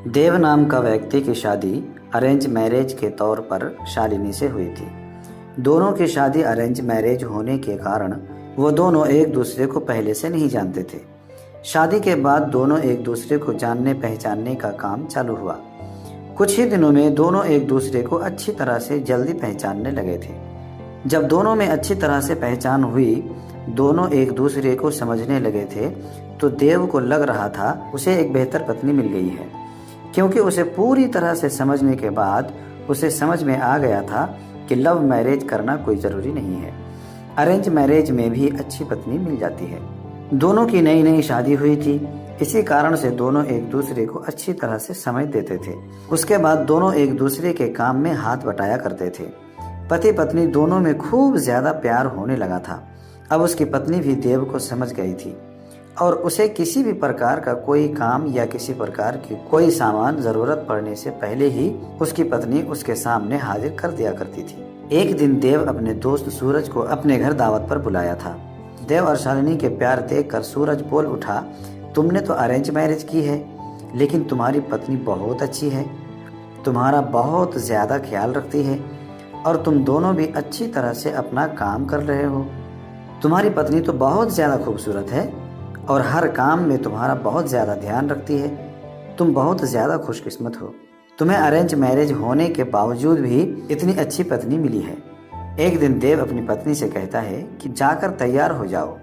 देव नाम का व्यक्ति की शादी अरेंज मैरिज के तौर पर शालिनी से हुई थी। दोनों की शादी अरेंज मैरिज होने के कारण वो दोनों एक दूसरे को पहले से नहीं जानते थे। शादी के बाद दोनों एक दूसरे को जानने पहचानने का काम चालू हुआ। कुछ ही दिनों में दोनों एक दूसरे को अच्छी तरह से जल्दी पहचानने लगे थे। जब दोनों में अच्छी तरह से पहचान हुई, दोनों एक दूसरे को समझने लगे थे, तो देव को लग रहा था उसे एक बेहतर पत्नी मिल गई है, क्योंकि उसे पूरी तरह से समझने के बाद उसे समझ में आ गया था कि लव मैरिज करना कोई ज़रूरी नहीं है। अरेंज मैरिज में भी अच्छी पत्नी मिल जाती है। दोनों की नई नई शादी हुई थी, इसी कारण से दोनों एक दूसरे को अच्छी तरह से समझ देते थे। उसके बाद दोनों एक दूसरे के काम में हाथ बटाया करते थे। पति पत्नी दोनों में खूब ज़्यादा प्यार होने लगा था। अब उसकी पत्नी भी देव को समझ गई थी और उसे किसी भी प्रकार का कोई काम या किसी प्रकार की कोई सामान ज़रूरत पड़ने से पहले ही उसकी पत्नी उसके सामने हाजिर कर दिया करती थी। एक दिन देव अपने दोस्त सूरज को अपने घर दावत पर बुलाया था। देव और शालिनी के प्यार देखकर सूरज बोल उठा, तुमने तो अरेंज मैरिज की है, लेकिन तुम्हारी पत्नी बहुत अच्छी है, तुम्हारा बहुत ज़्यादा ख्याल रखती है और तुम दोनों भी अच्छी तरह से अपना काम कर रहे हो। तुम्हारी पत्नी तो बहुत ज़्यादा खूबसूरत है और हर काम में तुम्हारा बहुत ज़्यादा ध्यान रखती है। तुम बहुत ज़्यादा खुशकिस्मत हो, तुम्हें अरेंज मैरिज होने के बावजूद भी इतनी अच्छी पत्नी मिली है। एक दिन देव अपनी पत्नी से कहता है कि जाकर तैयार हो जाओ,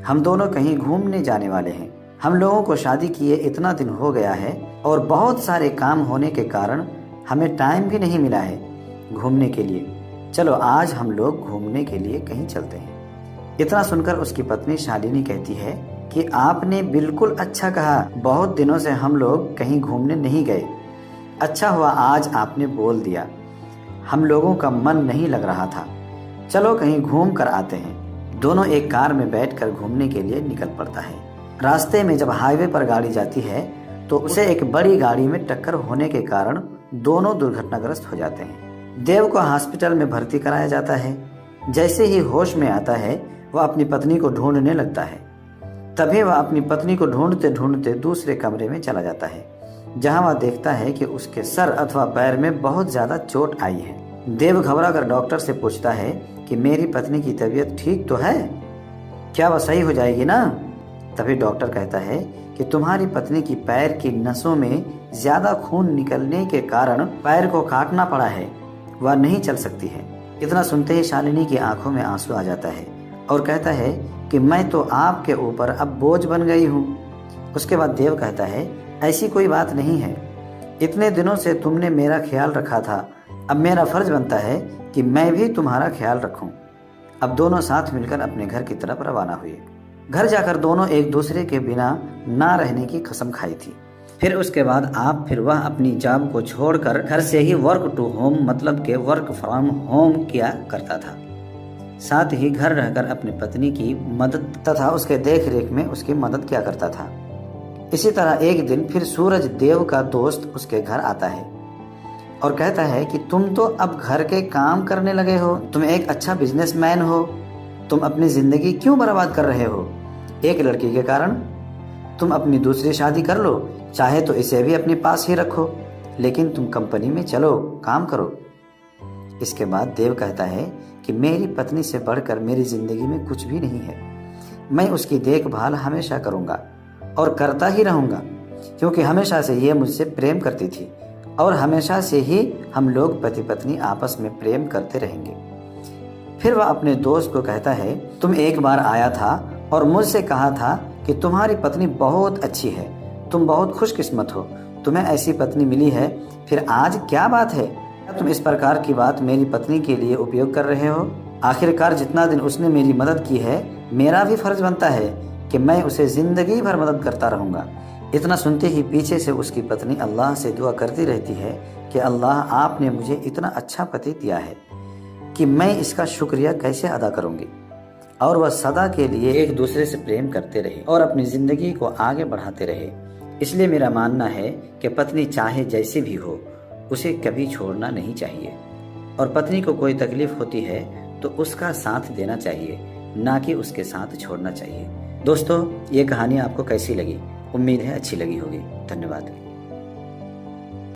हम दोनों कहीं घूमने जाने वाले हैं। हम लोगों को शादी किए इतना दिन हो गया है और बहुत सारे काम होने के कारण हमें टाइम भी नहीं मिला है घूमने के लिए। चलो आज हम लोग घूमने के लिए कहीं चलते हैं। इतना सुनकर उसकी पत्नी शालिनी कहती है कि आपने बिल्कुल अच्छा कहा, बहुत दिनों से हम लोग कहीं घूमने नहीं गए। अच्छा हुआ आज आपने बोल दिया, हम लोगों का मन नहीं लग रहा था। चलो कहीं घूम कर आते हैं। दोनों एक कार में बैठकर घूमने के लिए निकल पड़ता है। रास्ते में जब हाईवे पर गाड़ी जाती है तो उसे एक बड़ी गाड़ी में टक्कर होने के कारण दोनों दुर्घटनाग्रस्त हो जाते हैं। देव को हॉस्पिटल में भर्ती कराया जाता है। जैसे ही होश में आता है वह अपनी पत्नी को ढूंढने लगता है। तभी वह अपनी पत्नी को ढूंढते ढूंढते दूसरे कमरे में चला जाता है, जहां वह देखता है कि उसके सर अथवा पैर में बहुत ज़्यादा चोट आई है। देव घबरा कर डॉक्टर से पूछता है कि मेरी पत्नी की तबीयत ठीक तो है, क्या वह सही हो जाएगी ना? तभी डॉक्टर कहता है कि तुम्हारी पत्नी की पैर की नसों में ज़्यादा खून निकलने के कारण पैर को काटना पड़ा है, वह नहीं चल सकती है। इतना सुनते ही शालिनी की आंखों में आंसू आ जाता है और कहता है कि मैं तो आपके ऊपर अब बोझ बन गई हूँ। उसके बाद देव कहता है, ऐसी कोई बात नहीं है, इतने दिनों से तुमने मेरा ख्याल रखा था, अब मेरा फर्ज बनता है कि मैं भी तुम्हारा ख्याल रखूं। अब दोनों साथ मिलकर अपने घर की तरफ रवाना हुए। घर जाकर दोनों एक दूसरे के बिना ना रहने की कसम खाई थी। फिर उसके बाद फिर वह अपनी जॉब को छोड़कर घर से ही वर्क टू होम मतलब के वर्क फ्रॉम होम किया करता था। साथ ही घर रहकर अपनी पत्नी की मदद तथा उसके देख रेख में उसकी मदद किया करता था। इसी तरह एक दिन फिर सूरज देव का दोस्त उसके घर आता है और कहता है कि तुम तो अब घर के काम करने लगे हो, तुम एक अच्छा बिजनेसमैन हो, तुम अपनी जिंदगी क्यों बर्बाद कर रहे हो एक लड़की के कारण? तुम अपनी दूसरी शादी कर लो, चाहे तो इसे भी अपने पास ही रखो, लेकिन तुम कंपनी में चलो, काम करो। इसके बाद देव कहता है कि मेरी पत्नी से बढ़कर मेरी जिंदगी में कुछ भी नहीं है। मैं उसकी देखभाल हमेशा करूंगा और करता ही रहूंगा, क्योंकि हमेशा से ये मुझसे प्रेम करती थी और हमेशा से ही हम लोग पति पत्नी आपस में प्रेम करते रहेंगे। फिर वह अपने दोस्त को कहता है, तुम एक बार आया था और मुझसे कहा था कि तुम्हारी पत्नी बहुत अच्छी है, तुम बहुत खुशकिस्मत हो, तुम्हें ऐसी पत्नी मिली है, फिर आज क्या बात है? तुम इस प्रकार की बात मेरी पत्नी के लिए उपयोग कर रहे हो? आखिरकार जितना दिन उसने मेरी मदद की है, मेरा भी फर्ज बनता है कि मैं उसे जिंदगी भर मदद करता रहूंगा। इतना सुनते ही पीछे से उसकी पत्नी अल्लाह से दुआ करती रहती है कि अल्लाह, आपने मुझे इतना अच्छा पति दिया है कि मैं इसका शुक्रिया कैसे अदा करूंगी। और वह सदा के लिए एक दूसरे से प्रेम करते रहे और अपनी जिंदगी को आगे बढ़ाते रहे। इसलिए मेरा मानना है कि पत्नी चाहे जैसी भी हो, उसे कभी छोड़ना नहीं चाहिए, और पत्नी को कोई तकलीफ होती है तो उसका साथ देना चाहिए, ना कि उसके साथ छोड़ना चाहिए। दोस्तों, ये कहानी आपको कैसी लगी? उम्मीद है अच्छी लगी होगी। धन्यवाद।